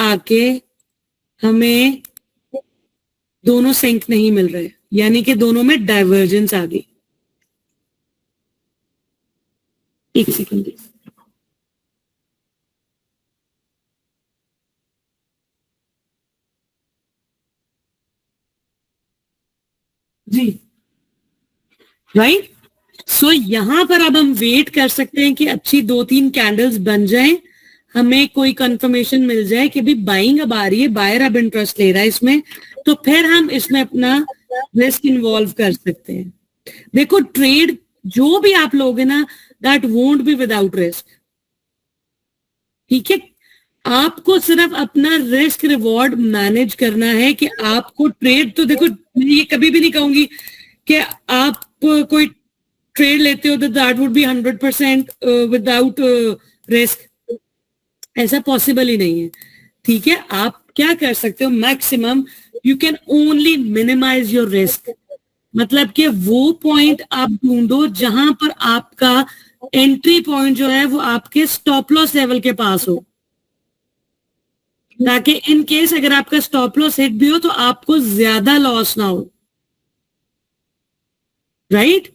आके हमें दोनों सिंक नहीं मिल रहे, यानी कि दोनों में डाइवर्जेंस आ गई। एक सेकंड जी, राइट। सो यहां पर अब हम वेट कर सकते हैं कि अच्छी 2-3 कैंडल्स बन जाएं, हमें कोई कंफर्मेशन मिल जाए कि भी बाइंग अब आ रही है, बायर अब इंटरेस्ट ले रहा है इसमें, तो फिर हम इसमें अपना रिस्क इन्वॉल्व कर सकते हैं। देखो ट्रेड जो भी आप लोगे ना, that won't be without risk, ठीक है। आपको सिर्फ अपना रिस्क रिवॉर्ड मैनेज करना है कि आपको ट्रेड, तो देखो मैं ये कभी भी नहीं कहूंगी कि आप कोई ट्रेड लेते हो तो that would be 100% without risk, ऐसा पॉसिबल ही नहीं है, ठीक है। आप क्या कर सकते हो, maximum you can only minimise your risk, मतलब कि वो पॉइंट आप ढूंढो जहां पर आपका एंट्री पॉइंट जो है वो आपके स्टॉप लॉस लेवल के पास हो, ताकि इन केस अगर आपका स्टॉप लॉस हिट भी हो तो आपको ज्यादा लॉस ना हो, राइट।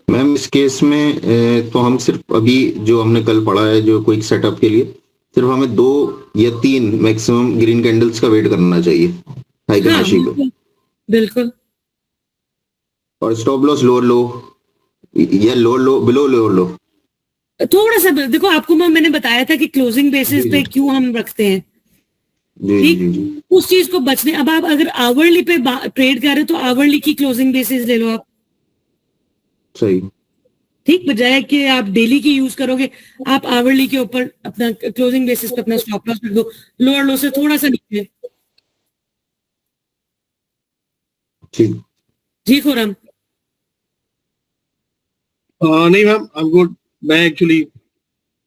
मैम इस केस में तो हम सिर्फ अभी जो हमने कल पढ़ा है जो क्विक सेटअप के लिए, सिर्फ हमें 2 या 3 मैक्सिमम ग्रीन कैंडल्स का वेट करना चाहिए फाइबोनाची पे, बिल्कुल। और स्टॉप लॉस लोअर लो या लोअर लो बिलो लोअर लो, थोड़ा सा देखो, आपको मैंने बताया था कि क्लोजिंग बेसिस पे क्यों हम रखते हैं, ठीक, उस चीज को बचने। अब आप अगर आवरली पे ट्रेड कर रहे हो तो आवरली की क्लोजिंग बेसिस ले लो आप, सही, ठीक, बजाय कि आप डेली की यूज करोगे, आप आवरली के ऊपर अपना क्लोजिंग बेसिस पे अपना स्टॉप लॉस रख दो, लोअर लो से थोड़ा सा नीचे। ठीक जी खुरम। नहीं मैम, आई एम गुड। मैं एक्चुअली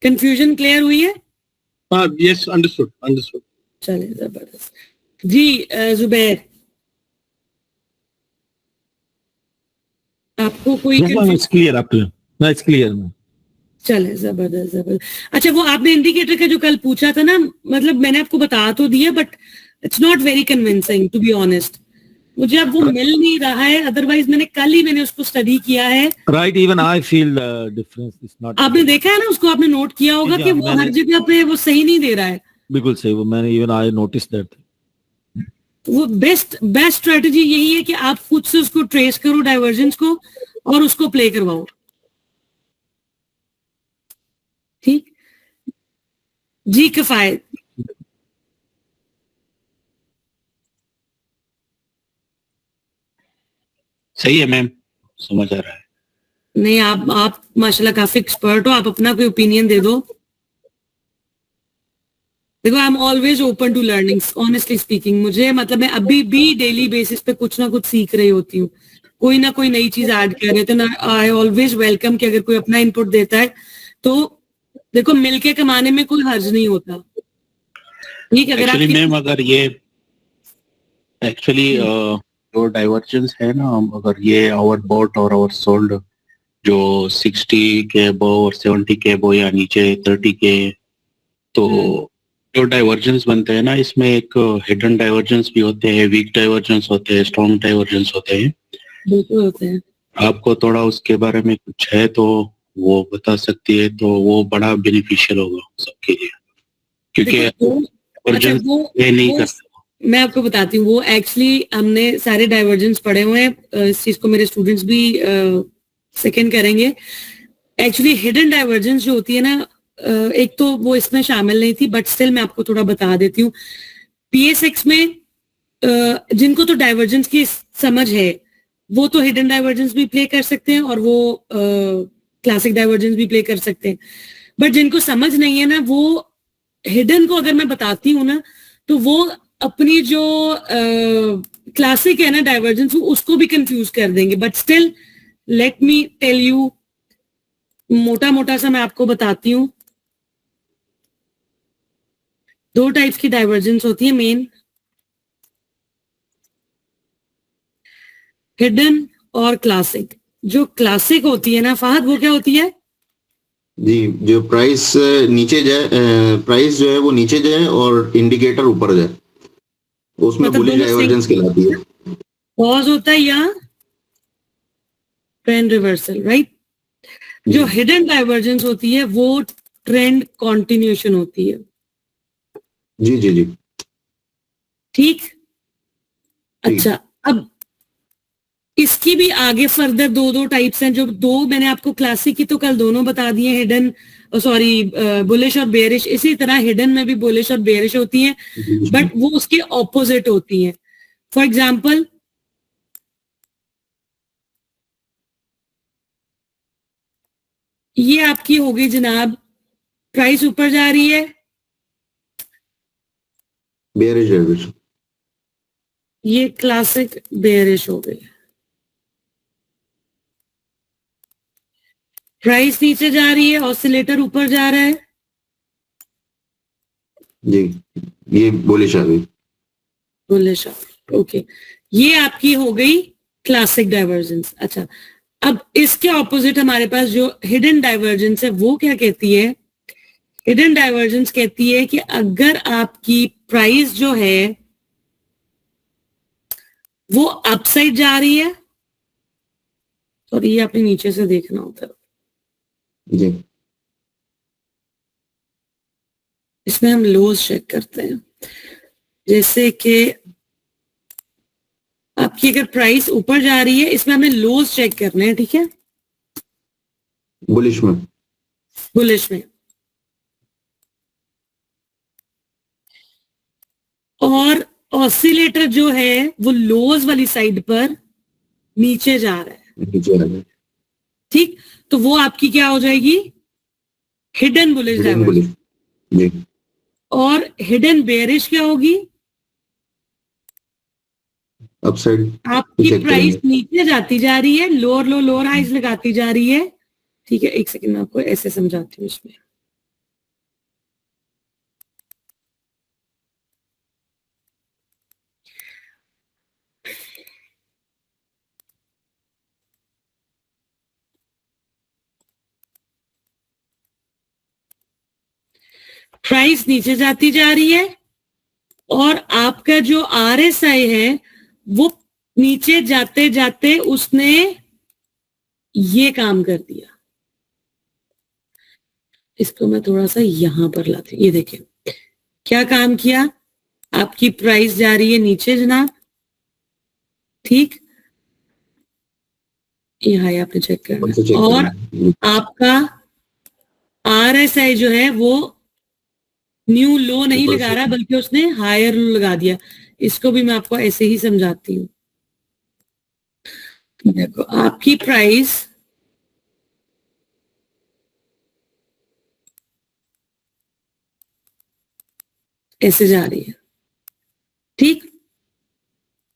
कंफ्यूजन क्लियर हुई है? Yes, understood understood. चले जबरदस्त जी। जुबैर, आपको कोई it's clear up to no, it's clear. चले जबरदस्त जबरदस्त। अच्छा, वो आपने इंडिकेटर का जो कल पूछा था ना, मतलब मैंने आपको बता तो दिया, but it's not very convincing to be honest, मुझे अब वो मिल नहीं रहा है। अदरवाइज मैंने उसको स्टडी किया है, right. Even I feel difference is not, आपने देखा है ना उसको, आपने नोट किया होगा कि वो हर जगह पे वो सही नहीं दे रहा है। बिल्कुल सही, वो मैंने इवन आई नोटिस दैट। वो बेस्ट स्ट्रेटजी यही है कि आप खुद से उसको ट्रेस करो डाइवर्जेंस को और उसको प्ले करवाओ, ठीक जी। किफायत सही है मैम, समझ आ रहा है। नहीं, आप माशाल्लाह काफी एक्सपर्ट हो, आप अपना कोई ओपिनियन दे दो। देखो I am always open to learning, honestly speaking, मुझे मतलब मैं अभी भी डेली बेसिस पे कुछ ना कुछ सीख रही होती हूँ, कोई ना कोई नई चीज ऐड कर रहे थे। आई ऑलवेज वेलकम कि अगर कोई अपना इनपुट देता है तो देखो मिलके कमाने में कोई हर्ज नहीं होता, ठीक है। एक्चुअली मैम अगर ये एक्चुअली जो डाइवर्जेंस है ना, अगर ये ओवर बॉट और ओवर सोल्ड जो 60 के अबव और 70 के अबव या नीचे 30 के, तो जो डाइवर्जेंस बनते हैं ना, इसमें एक हिडन डाइवर्जेंस भी होते हैं, वीक डाइवर्जेंस होते हैं, स्ट्रॉन्ग डाइवर्जेंस होते हैं। बिल्कुल होते हैं। आपको थोड़ा उसके बारे में कुछ है तो वो बता सकती है, तो वो बड़ा बेनिफिशियल होगा सबके लिए, क्योंकि ये नहीं कर सकता। मैं आपको बताती हूँ, वो एक्चुअली हमने सारे डाइवर्जेंस पढ़े हुए हैं, इस चीज को मेरे स्टूडेंट्स भी सेकंड करेंगे। एक्चुअली हिडन डाइवर्जेंस जो होती है ना, एक तो वो इसमें शामिल नहीं थी, बट स्टिल मैं आपको थोड़ा बता देती हूँ। PSX में जिनको तो डाइवर्जेंस की समझ है वो तो हिडन डाइवर्जेंस भी प्ले कर सकते हैं और वो क्लासिक डाइवर्जेंस भी प्ले कर सकते हैं, बट जिनको समझ नहीं है ना, वो हिडन को अगर मैं बताती हूँ ना तो वो अपनी जो क्लासिक है ना डाइवर्जेंस, उसको भी कंफ्यूज कर देंगे। But still let me tell you, मोटा मोटा सा मैं आपको बताती हूँ। 2 टाइप्स की डाइवर्जेंस होती है मेन, हिडन और क्लासिक। जो क्लासिक होती है ना फहद, वो क्या होती है? जी, जो प्राइस नीचे जाए, प्राइस जो है वो नीचे जाए और इंडिकेटर ऊपर जाए, उसमें मतलब बुलिश दोनों डाइवर्जेंस कहलाती है। पॉज होता है या ट्रेंड रिवर्सल, राइट? जी जो हिडन डाइवर्जेंस होती है वो ट्रेंड कंटिन्यूएशन होती है, जी जी जी। ठीक? ठीक। अच्छा, अब इसकी भी आगे फर्दर दो दो टाइप्स हैं, जो दो मैंने आपको क्लासिक की तो कल दोनों बता दिए, हिडन, सॉरी, बुलिश और बेरिश। इसी तरह हिडन में भी बुलिश और बेरिश होती हैं, बट वो उसके ऑपोजिट होती हैं। फॉर एग्जाम्पल, ये आपकी हो गई जनाब, प्राइस ऊपर जा रही है, बेयरिश डाइवर्जेंस। ये क्लासिक बेरिश हो गई। प्राइस नीचे जा रही है, ऑसिलेटर ऊपर जा रहा है, जी, ये बुलिश आ गई। बुलिश। ओके, ये आपकी हो गई क्लासिक डाइवर्जेंस। अच्छा, अब इसके ऑपोजिट हमारे पास जो हिडन डाइवर्जेंस है वो क्या कहती है? हिडन डाइवर्जेंस कहती है कि अगर आपकी प्राइस जो है वो अपसाइड जा रही है, और ये आपने नीचे से देखना होता है, जी इसमें हम लोज चेक करते हैं। जैसे कि आपकी अगर प्राइस ऊपर जा रही है, इसमें हमें लोज चेक करने हैं, ठीक है, बुलिश में। बुलिश में। और ऑसिलेटर जो है वो लोज वाली साइड पर नीचे जा रहा है, नीचे आ गई। ठीक? तो वो आपकी क्या हो जाएगी? Hidden bullish hidden divergence. Bullish. जी और हिडन बेयरिश क्या होगी? अपसाइड आपकी चेक प्राइस करेंगे। नीचे जाती जा रही है, लोअर लो लोअर हाइज लगाती जा रही है, ठीक है? एक सेकंड, मैं आपको ऐसे समझाती हूँ इसमें। प्राइस नीचे जाती जा रही है और आपका जो RSI है वो नीचे जाते जाते उसने ये काम कर दिया। इसको मैं थोड़ा सा यहां पर लाती हूँ, ये देखिए क्या काम किया। आपकी प्राइस जा रही है नीचे जनाब, ठीक? यहाँ आपने चेक करना से चेक है। और करेंगे। आपका RSI जो है वो न्यू लो नहीं ऊपर लगा से रहा, बल्कि उसने हायर लो लगा दिया। इसको भी मैं आपको ऐसे ही समझाती हूँ। देखो, आपकी प्राइस ऐसे जा रही है, ठीक?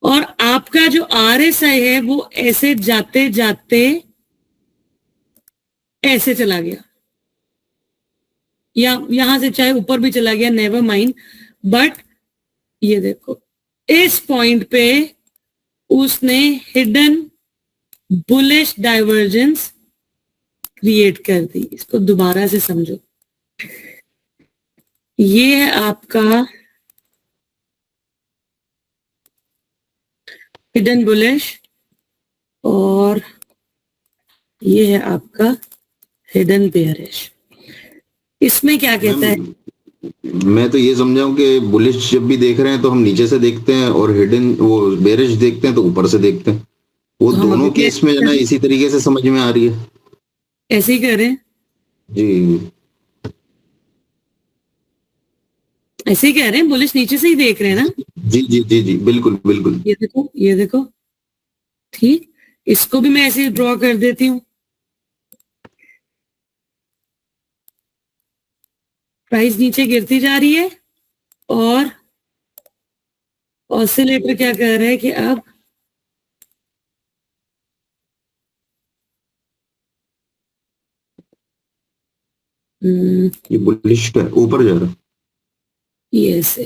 और आपका जो RSI है वो ऐसे जाते जाते ऐसे चला गया, या यहां से चाहे ऊपर भी चला गया, नेवर माइंड। बट ये देखो, इस पॉइंट पे उसने हिडन बुलिश डाइवर्जेंस क्रिएट कर दी। इसको दोबारा से समझो, ये है आपका हिडन बुलिश और ये है आपका हिडन बेयरिश। इसमें क्या कहता है? मैं तो ये समझाऊं कि बुलिश जब भी देख रहे हैं तो हम नीचे से देखते हैं, और हिडन वो बेरिश देखते हैं तो ऊपर से देखते हैं। वो हम दोनों अभी केस में जो है ना इसी तरीके से समझ में आ रही है। ऐसे ही करें, जी ऐसे ही कह रहे हैं, बुलिश नीचे से ही देख रहे हैं ना? जी जी जी जी, बिल्कुल बिल्कुल। ये देखो, ये देखो, ठीक? इसको भी मैं ऐसे ही ड्रॉ कर देती हूँ। प्राइस नीचे गिरती जा रही है और ऑसिलेटर क्या कर रहा है कि अब ये बुलिश का ऊपर जा रहा है। ये ऐसे,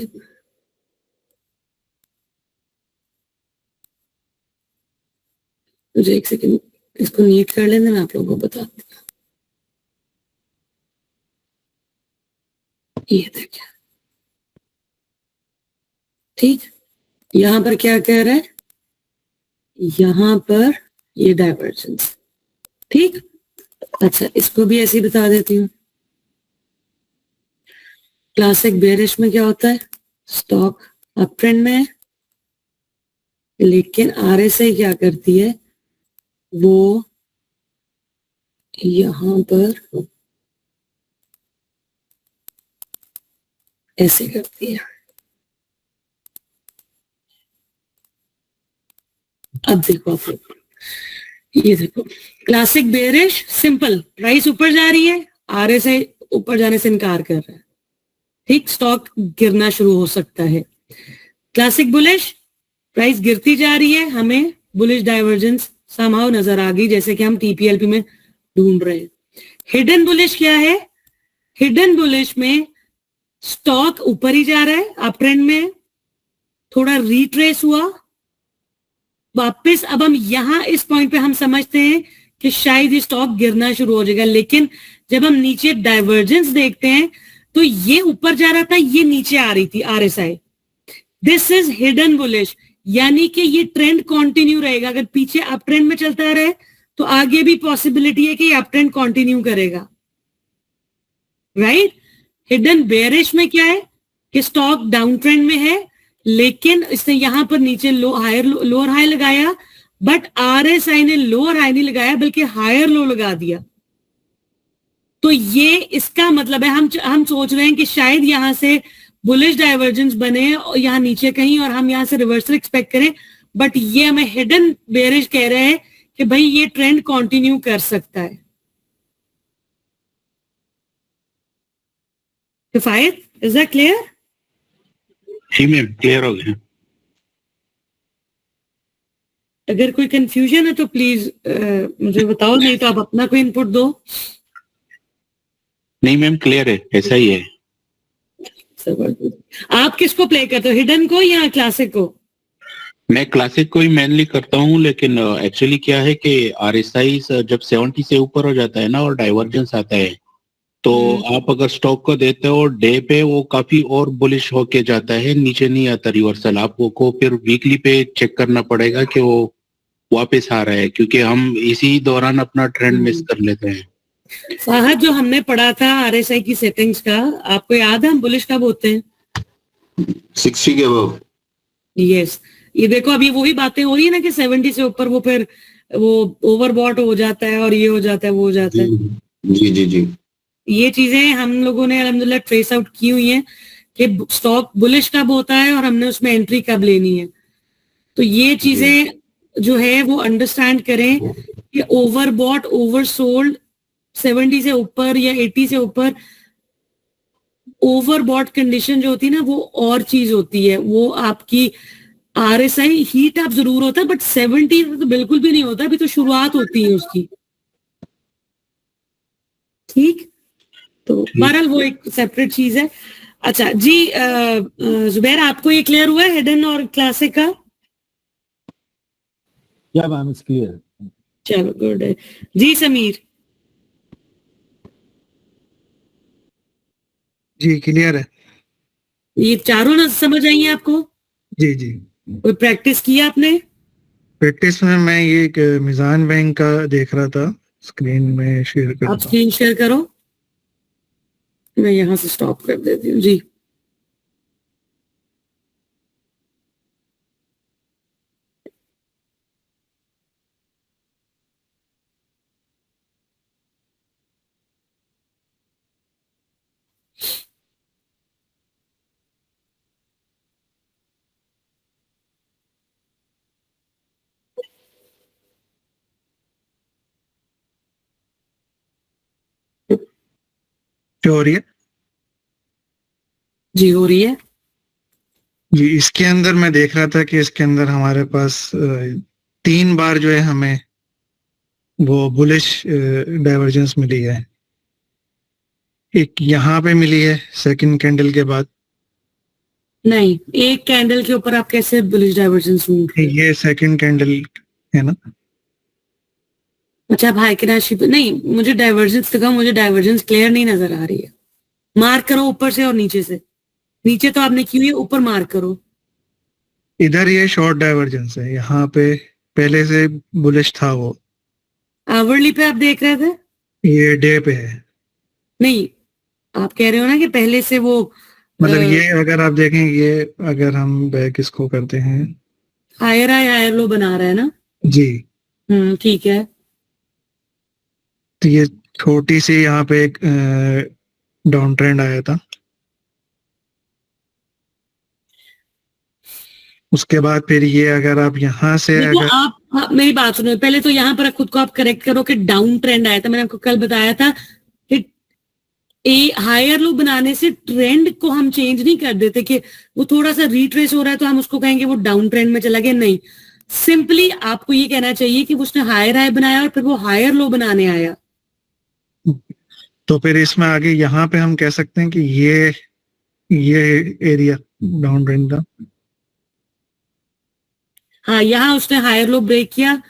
मुझे एक सेकंड इसको नीट कर लेने, मैं आप लोगों को बताती हूँ। ये देखिए, ठीक, यहां पर क्या कह रहा है, यहां पर ये डाइवर्जेंस, ठीक। अच्छा, इसको भी ऐसे ही बता देती हूँ। क्लासिक बेयरिश में क्या होता है, स्टॉक अप ट्रेंड में है, लेकिन आरएसआई क्या करती है, वो यहां पर ऐसे करती है। अब देखो आप लोग, ये देखो, क्लासिक बेयरिश सिंपल, प्राइस ऊपर जा रही है, आरएसआई ऊपर जाने से इनकार कर रहा है, ठीक, स्टॉक गिरना शुरू हो सकता है। क्लासिक बुलिश, प्राइस गिरती जा रही है, हमें बुलिश डाइवर्जेंस समहाउ नजर आ गई, जैसे कि हम टीपीएलपी में ढूंढ रहे हैं। हिडन बुलिश क्या है, हिडन बुलिश में स्टॉक ऊपर ही जा रहा है, अप ट्रेंड में, थोड़ा रिट्रेस हुआ वापस, अब हम यहां इस पॉइंट पे हम समझते हैं कि शायद ये स्टॉक गिरना शुरू हो जाएगा, लेकिन जब हम नीचे डाइवर्जेंस देखते हैं तो ये ऊपर जा रहा था, ये नीचे आ रही थी RSI. This is hidden bullish, यानी कि ये ट्रेंड कंटिन्यू रहेगा। अगर पीछे अप ट्रेंड में चलता रहे तो आगे भी पॉसिबिलिटी है कि अप ट्रेंड कंटिन्यू करेगा, राइट। हिडन बेयरिश में क्या है कि स्टॉक डाउन ट्रेंड में है, लेकिन इसने यहां पर नीचे लोअर हाई लगाया, बट आरएसआई ने लोअर हाई नहीं लगाया बल्कि हायर लो लगा दिया। तो ये इसका मतलब है, हम सोच रहे हैं कि शायद यहां से बुलिश डाइवर्जेंस बने और यहां नीचे कहीं, और हम यहां से रिवर्सल एक्सपेक्ट करें, बट ये हमें हिडन बेयरिश कह रहे हैं कि भाई ये ट्रेंड कंटिन्यू कर सकता है। Kifayat, is that clear? जी मैम, क्लियर हो गया। अगर कोई कंफ्यूजन है तो प्लीज मुझे बताओ, नहीं तो आप अपना कोई इनपुट दो। नहीं मैम, क्लियर है, ऐसा ही है। आप किसको प्ले करते हो, हिडन को या क्लासिक को? मैं क्लासिक को ही मेनली करता हूँ, लेकिन एक्चुअली क्या है कि आरएसआई जब 70 से ऊपर हो जाता है ना और डाइवर्जेंस आता है, तो आप अगर स्टॉक को देते हो डे पे, वो काफी और बुलिश होके जाता है, नीचे नहीं आता रिवर्सल। आपको को फिर वीकली पे चेक करना पड़ेगा कि वो वापस आ रहा है, क्योंकि हम इसी दौरान अपना ट्रेंड मिस कर लेते हैं। फाहद, जो हमने पढ़ा था आरएसआई की सेटिंग्स का, आपको याद है हम बुलिश कब होते हैं? 60 के अबव। यस, ये देखो अभी वही बातें हो रही है ना कि 70 से ऊपर वो फिर वो ओवरबॉट हो जाता है और ये हो जाता है, वो हो जाता है। जी जी जी, ये चीजें हम लोगों ने अल्हम्दुलिल्लाह ट्रेस आउट की हुई हैं कि स्टॉक बुलिश कब होता है और हमने उसमें एंट्री कब लेनी है। तो ये चीजें जो है वो अंडरस्टैंड करें कि ओवरबॉट, ओवरसोल्ड, 70 से ऊपर या 80 से ऊपर ओवरबॉट कंडीशन जो होती है ना, वो और चीज होती है। वो आपकी आरएसआई हीट अप जरूर होता है, बट 70 तो बिल्कुल भी नहीं होता, अभी तो शुरुआत होती है उसकी, ठीक। तो बहरहाल वो एक सेपरेट चीज है। अच्छा जी, जुबैर, आपको ये क्लियर हुआ है हिडन और क्लासिक का? Yeah, ma'am, it's clear. चलो गुड है जी। समीर? जी क्लियर है। ये चारों ना समझ आई हैं आपको? जी जी, कोई प्रैक्टिस किया आपने? प्रैक्टिस में मैं ये एक मिजान बैंक का देख रहा था, स्क्रीन में शेयर आप करता हूँ। स्क्रीन शेयर करो, मैं यहां से स्टॉप कर देती हूँ जी। क्या हो रही है? जी हो रही है। जी, इसके अंदर मैं देख रहा था कि इसके अंदर हमारे पास 3 बार जो है हमें वो बुलिश डाइवर्जेंस मिली है। एक यहाँ पे मिली है सेकंड कैंडल के बाद। नहीं, एक कैंडल के ऊपर आप कैसे बुलिश डाइवर्जेंस ढूंढ रहे हैं? ये सेकंड कैंडल है ना? अच्छा, आप हाई की राशि पे नहीं, मुझे डाइवर्जेंस दिखाओ, मुझे डाइवर्जेंस क्लियर नहीं नजर आ रही है। मार्क करो ऊपर से और नीचे से, नीचे तो आपने की हुई है, ऊपर मार्क करो। इधर ये शॉर्ट डाइवर्जेंस है, यहाँ पे पहले से बुलिश था वो, आवरली पे आप देख रहे थे? ये डे पे है। नहीं, आप कह रहे हो ना कि पहले से वो मतलब ये अगर आप देखें, ये अगर हम बैक इसको करते हैं, हायर हाई हायर लो बना रहा है ना? जी, ठीक है। तो ये छोटी सी यहाँ पे एक डाउन ट्रेंड आया था, उसके बाद फिर ये अगर आप यहाँ से देखो अगर आप मेरी बात सुनो, पहले तो यहाँ पर खुद को आप करेक्ट करो कि डाउन ट्रेंड आया था। मैंने आपको कल बताया था कि हायर लो बनाने से ट्रेंड को हम चेंज नहीं कर देते कि वो थोड़ा सा रिट्रेस हो रहा है तो हम उसको कहेंगे वो डाउन ट्रेंड में चला गया। नहीं, सिंपली आपको ये कहना चाहिए कि उसने हायर हाई बनाया और फिर वो हायर लो बनाने आया। तो फिर इसमें आगे यहाँ पे हम कह सकते हैं कि ये एरिया डाउन ट्रेंड था। हाँ, यहाँ उसने हायर लो ब्रेक किया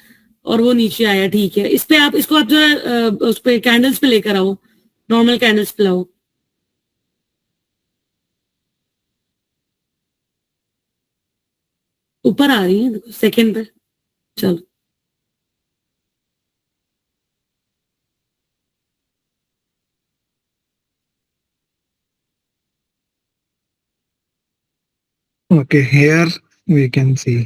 और वो नीचे आया। ठीक है, इस पे आप इसको आप जो है उस पे कैंडल्स पे लेकर आओ, नॉर्मल कैंडल्स पे लाओ। ऊपर आ रही है सेकंड पे, चलो। Okay, here we can see.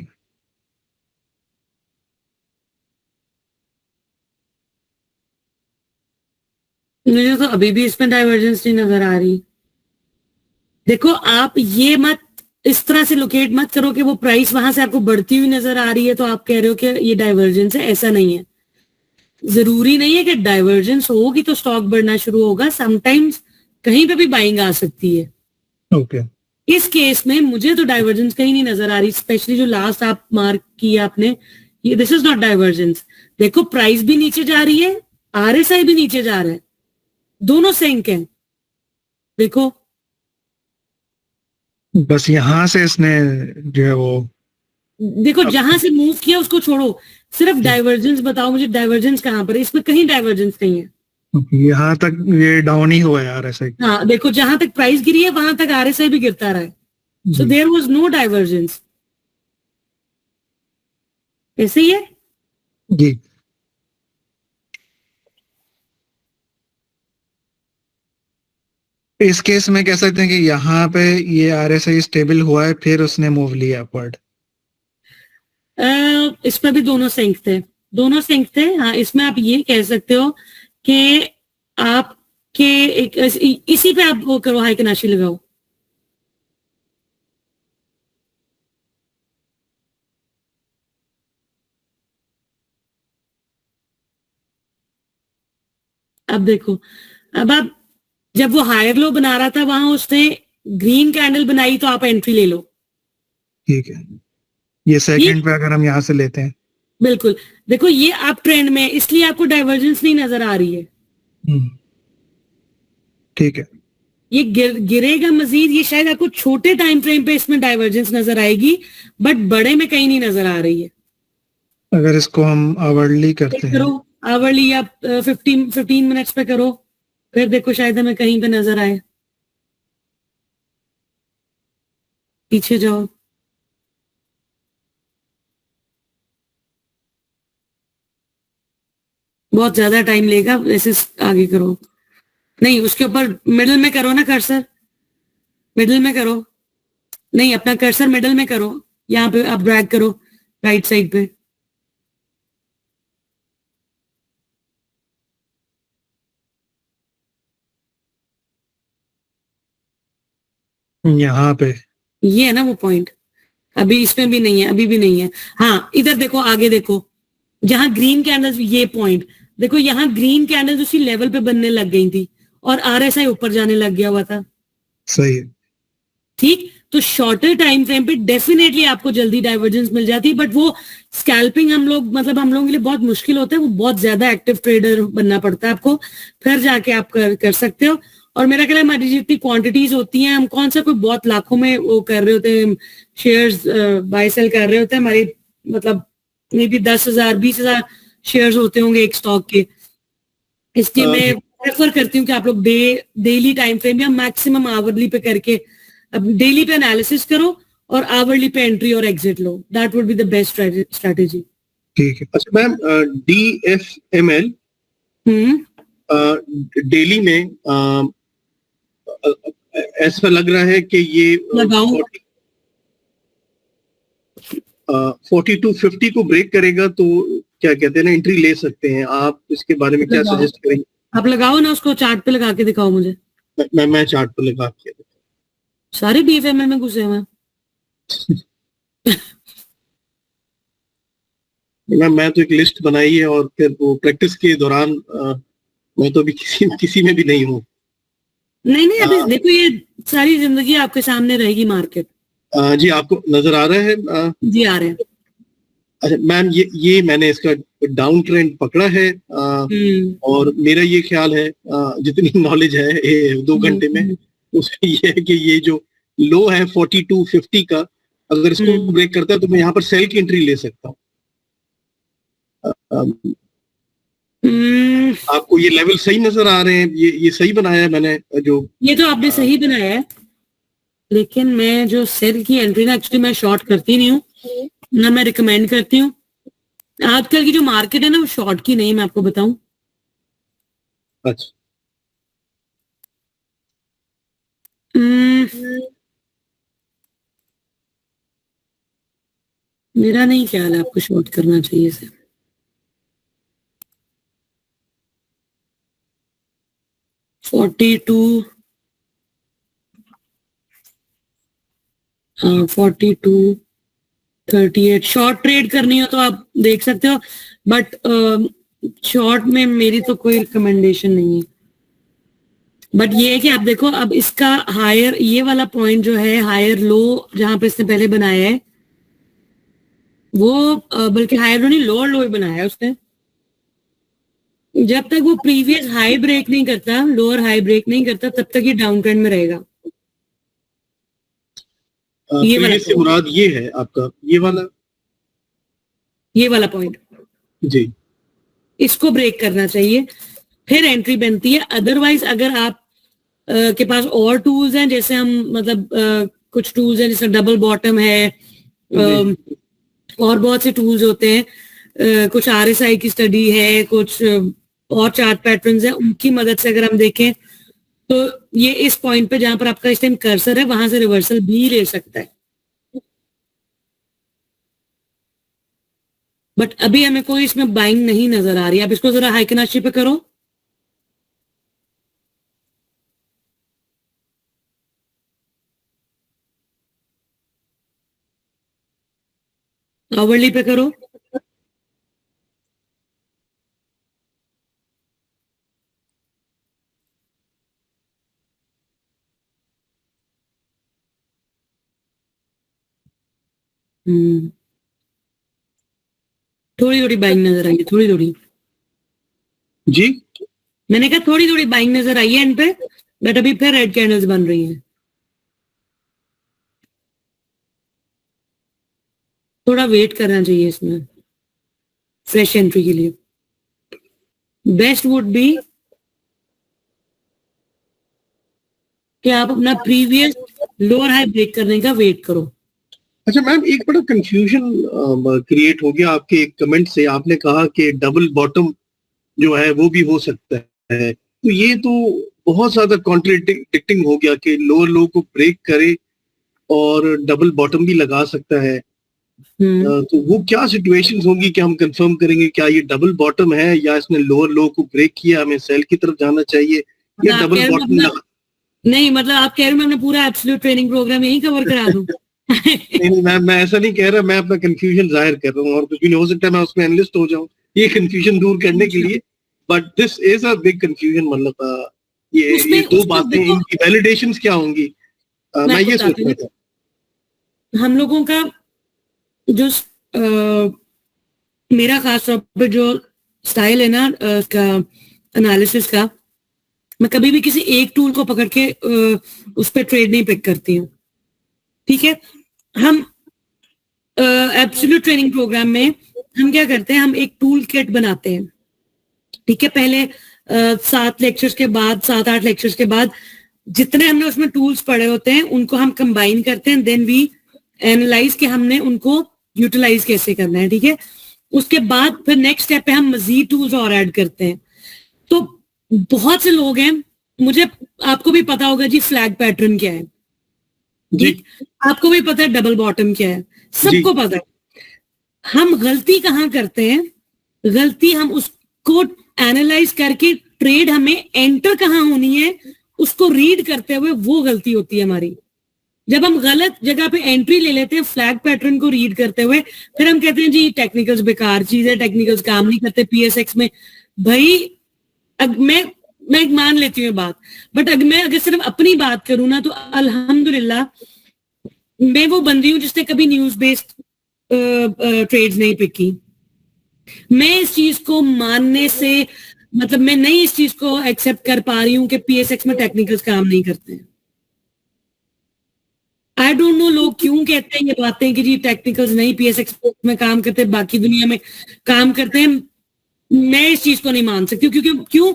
मुझे तो अभी भी इसमें डाइवर्जेंस नहीं नजर आ रही। देखो आप ये मत इस तरह से लोकेट मत करो कि वो प्राइस वहां से आपको बढ़ती हुई नजर आ रही है तो आप कह रहे हो कि ये डाइवर्जेंस है। ऐसा नहीं है, जरूरी नहीं है कि डाइवर्जेंस होगी तो स्टॉक बढ़ना शुरू होगा। समटाइम्स कहीं पे भी बाइंग आ सकती है। Okay. इस केस में मुझे तो डाइवर्जेंस कहीं नहीं नजर आ रही, स्पेशली जो लास्ट आप मार्क किया आपने, ये दिस इज नॉट डाइवर्जेंस। देखो प्राइस भी नीचे जा रही है, आरएसआई भी नीचे जा रहा है, दोनों सिंक हैं। देखो बस यहाँ से इसने जो है वो, देखो जहां से मूव किया उसको छोड़ो, सिर्फ डाइवर्जेंस बताओ मुझे, डाइवर्जेंस कहां पर है? इसमें कहीं डाइवर्जेंस नहीं है। यहाँ तक ये डाउन ही हुआ है आरएसआई। हाँ देखो, जहां तक प्राइस गिरी है वहां तक आरएसआई भी गिरता रहा है, so there was no divergence. ऐसे ही है जी। इस केस में कह सकते हैं कि यहाँ पे ये आरएसआई स्टेबल हुआ है, फिर उसने मूव लिया अपवर्ड। इसमें भी दोनों सिंक थे, दोनों सिंक थे। हाँ, इसमें आप ये कह सकते हो कि आपके एक इसी पे आप वो करो, हाई कनाशी लगाओ। अब देखो, अब आप जब वो हायर लो बना रहा था वहां उसने ग्रीन कैंडल बनाई तो आप एंट्री ले लो। ठीक है, ये सेकंड पे अगर हम यहाँ से लेते हैं, बिल्कुल, देखो ये आप ट्रेंड में, इसलिए आपको डाइवर्जेंस नहीं नजर आ रही है। ठीक है, ये गिरेगा मजीद, ये शायद आपको छोटे टाइम फ्रेम पे इसमें डाइवर्जेंस नजर आएगी, बट बड़े में कहीं नहीं नजर आ रही है। अगर इसको हम आवरली करते हैं, करो आवरली आप 15 मिनट्स पे करो, फिर देखो शायद हमें कहीं पे नजर आए। पीछे जाओ, बहुत ज्यादा टाइम लेगा, ऐसे आगे करो। नहीं, उसके ऊपर मिडिल में करो ना कर्सर, मिडिल में करो। नहीं, अपना कर्सर मिडिल में करो, यहाँ पे आप ड्रैग करो राइट साइड पे। यहाँ पे ये है ना वो पॉइंट, अभी इसमें भी नहीं है, अभी भी नहीं है। हाँ, इधर देखो, आगे देखो, जहां ग्रीन कैंडल्स, ये पॉइंट देखो, यहाँ ग्रीन कैंडल्स उसी लेवल पे बनने लग गई थी और आरएसआई ऊपर जाने लग गया हुआ था। सही है। ठीक, तो शॉर्टर टाइम फ्रेम पे डेफिनेटली आपको जल्दी डाइवर्जेंस मिल जाती है, बट वो स्कैल्पिंग हम लोगों के लिए बहुत मुश्किल होता है, वो बहुत ज्यादा एक्टिव ट्रेडर बनना पड़ता है आपको, फिर जाके आप कर सकते हो। और मेरा ख्याल है हमारी जितनी क्वांटिटीज होती हैं, हम कौन सा कोई बहुत लाखों में वो कर रहे होते हैं, शेयर्स बाय सेल कर रहे होते हैं, हमारी मतलब मे बी 10,000 20,000 शेयर्स होते होंगे एक स्टॉक के, इसलिए मैं प्रेफर करती हूँ कि आप लोग डेली टाइम फ्रेम या मैक्सिमम आवरली पे करके, अब डेली पे एनालिसिस करो और आवरली पे एंट्री और exit low. That would be the best strategy. ठीक है. अच्छा मैम, DFML डेली में ऐसा लग रहा है कि ये लगाओ. 4250 को ब्रेक करेगा, तो क्या कहते हैं ना, एंट्री ले सकते हैं. आप इसके बारे में क्या लगाओ. सजेस्ट करेंगे? आप लगाओ ना, उसको चार्ट पे लगा के दिखाओ मुझे. मैं चार्ट पर लगा के. सारे DFML में घुसे हुए हैं. मैं तो एक लिस्ट बनाई है और फिर वो प्रैक्टिस के दौरान मैं तो अभी किसी में भी नहीं हूँ. नहीं अभी देखो, ये सारी जिंदगी आपके सामने रहेगी मार्केट. जी, आपको नजर आ रहा है? जी आ रहे हैं. अच्छा मैम, ये मैंने इसका डाउन ट्रेंड पकड़ा है, और मेरा ये ख्याल है, जितनी नॉलेज है 2 घंटे में, उसमें ये है कि ये जो लो है 4250 का, अगर इसको ब्रेक करता है तो मैं यहाँ पर सेल की एंट्री ले सकता हूँ. आपको ये लेवल सही नजर आ रहे हैं? ये सही बनाया है मैंने जो? ये तो आपने सही बनाया है, लेकिन मैं जो सेल की एंट्री ना, एक्चुअली मैं शॉर्ट करती नहीं हूँ, ना मैं रिकमेंड करती हूँ. आजकल की जो मार्केट है ना, वो शॉर्ट की नहीं, मैं आपको बताऊं. अच्छा. मेरा नहीं ख्याल है आपको शॉर्ट करना चाहिए सर. $42 38 शॉर्ट ट्रेड करनी हो तो आप देख सकते हो, बट शॉर्ट में मेरी तो कोई रिकमेंडेशन नहीं है. बट ये है कि आप देखो, अब इसका हायर, ये वाला पॉइंट जो है हायर लो जहां पे इसने पहले बनाया है, वो बल्कि हायर लो नहीं, लोअर लो ही बनाया है उसने. जब तक वो प्रीवियस हाई ब्रेक नहीं करता, लोअर हाई ब्रेक नहीं करता, तब तक ये डाउन ट्रेंड में रहेगा. ये वाला से मुराद ये है आपका, ये वाला पॉइंट जी, इसको ब्रेक करना चाहिए, फिर एंट्री बनती है. अदरवाइज अगर आप के पास और टूल्स हैं, जैसे हम मतलब कुछ टूल्स हैं जैसे डबल बॉटम है, और बहुत से टूल्स होते हैं, कुछ RSI की स्टडी है, कुछ और चार्ट पैटर्न्स है, उनकी मदद से अगर हम देखें तो ये इस पॉइंट पे जहां पर आपका इस टाइम कर्सर है, वहां से रिवर्सल भी ले सकता है. बट अभी हमें कोई इसमें बाइंग नहीं नजर आ रही. आप इसको जरा हाइकनाशी पे करो. आवरली पे करो. थोड़ी थोड़ी बाइंग नजर आई है, थोड़ी थोड़ी. जी, मैंने कहा थोड़ी थोड़ी बाइंग नजर आई है इन पे, बट अभी फिर रेड कैंडल्स बन रही हैं. थोड़ा वेट करना चाहिए इसमें फ्रेश एंट्री के लिए. बेस्ट वुड बी कि आप अपना प्रीवियस लोअर हाई ब्रेक करने का वेट करो. अच्छा मैम, एक बड़ा कंफ्यूजन क्रिएट हो गया आपके एक कमेंट से. आपने कहा कि डबल बॉटम जो है वो भी हो सकता है, तो ये तो बहुत ज्यादा कॉन्ट्रडिक्टिंग हो गया कि लोअर लो को ब्रेक करे और डबल बॉटम भी लगा सकता है. तो वो क्या सिचुएशंस होंगी कि हम कंफर्म करेंगे क्या ये डबल बॉटम है, या इसने लोअर लो को ब्रेक किया, हमें सेल की तरफ जाना चाहिए, या डबल बॉटम लगा? नहीं मतलब आप कह रहे हो मैं अपना पूरा एब्सोल्यूट ट्रेनिंग प्रोग्राम यही कवर करा दूं? नहीं, मैं ऐसा नहीं कह रहा, मैं अपना कंफ्यूजन जाहिर कर रहा हूँ, और कुछ भी नहीं हो सकता मैं उसमें एनालिस्ट हो जाऊं ये कंफ्यूजन दूर करने के लिए. But this is a big confusion. मतलब ये दो बातें, इनकी वैलिडेशंस क्या होंगी? मैं ये सोच रहा था. हम लोगों का जो मेरा खास तौर पर जो स्टाइल है ना का एनालिसिस का, मैं कभी भी किसी एक टूल को पकड़ के उस पर ट्रेड नहीं पिक करती हूँ. ठीक है, हम एब्सोल्यूट ट्रेनिंग प्रोग्राम में हम क्या करते हैं, हम एक टूल किट बनाते हैं. ठीक है, पहले 7 लेक्चर्स के बाद, 7-8 लेक्चर्स के बाद जितने हमने उसमें टूल्स पढ़े होते हैं उनको हम कंबाइन करते हैं, देन वी एनालाइज कि हमने उनको यूटिलाइज कैसे करना है, ठीक है। उसके बाद फिर नेक्स्ट स्टेप पे हम मजीद टूल्स और ऐड करते हैं। तो बहुत से लोग हैं, मुझे, आपको भी पता होगा जी फ्लैग पैटर्न क्या है जी, आपको भी पता है डबल बॉटम क्या है, सबको पता है। हम गलती कहाँ करते हैं, गलती हम उसको एनालाइज करके ट्रेड हमें एंटर कहाँ होनी है उसको रीड करते हुए, वो गलती होती है हमारी। जब हम गलत जगह पे एंट्री ले लेते हैं फ्लैग पैटर्न को रीड करते हुए, फिर हम कहते हैं जी टेक्निकल्स बेकार चीज है, टेक्निकल्स काम नहीं करते पीएसएक्स में। भाई अब मैं मान लेती हूँ बात, बट अगर सिर्फ अपनी बात करूँ ना, तो अल्हम्दुलिल्लाह मैं वो बंदी हूँ जिसने कभी न्यूज बेस्ड ट्रेड्स नहीं पिक की। मैं इस चीज को मानने से, मतलब मैं नहीं इस चीज को एक्सेप्ट कर पा रही हूँ कि पीएसएक्स में टेक्निकल्स काम नहीं करते हैं। आई डोंट नो लोग क्यों कहते हैं ये बातें कि जी टेक्निकल्स नहीं पीएसएक्स में काम करते, बाकी दुनिया में काम करते हैं। मैं इस चीज को नहीं मान सकती क्योंकि क्यों,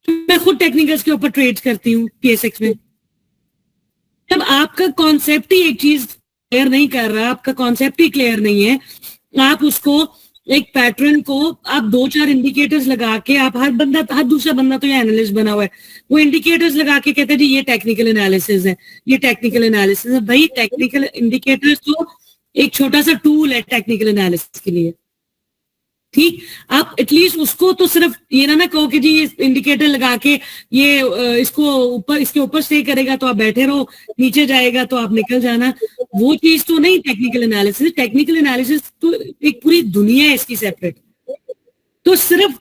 मैं खुद टेक्निकल्स के ऊपर ट्रेड्स करती हूँ पीएसएक्स में। जब आपका कॉन्सेप्ट ही एक चीज क्लियर नहीं कर रहा, आपका कॉन्सेप्ट ही क्लियर नहीं है, आप उसको एक पैटर्न को आप 2-4 इंडिकेटर्स लगा के, आप हर दूसरा बंदा तो ये एनालिस्ट बना हुआ है, वो इंडिकेटर्स लगा के कहते हैं जी ये टेक्निकल एनालिसिस है, ये टेक्निकल एनालिसिस है। भाई टेक्निकल इंडिकेटर्स तो एक छोटा सा टूल है टेक्निकल एनालिसिस के लिए, ठीक। आप एटलीस्ट उसको तो सिर्फ ये ना कहो कि जी ये इंडिकेटर लगा के ये इसको ऊपर, इसके ऊपर स्टे करेगा तो आप बैठे रहो, नीचे जाएगा तो आप निकल जाना, वो चीज तो नहीं टेक्निकल एनालिसिस। टेक्निकल एनालिसिस तो एक पूरी दुनिया है इसकी सेपरेट। तो सिर्फ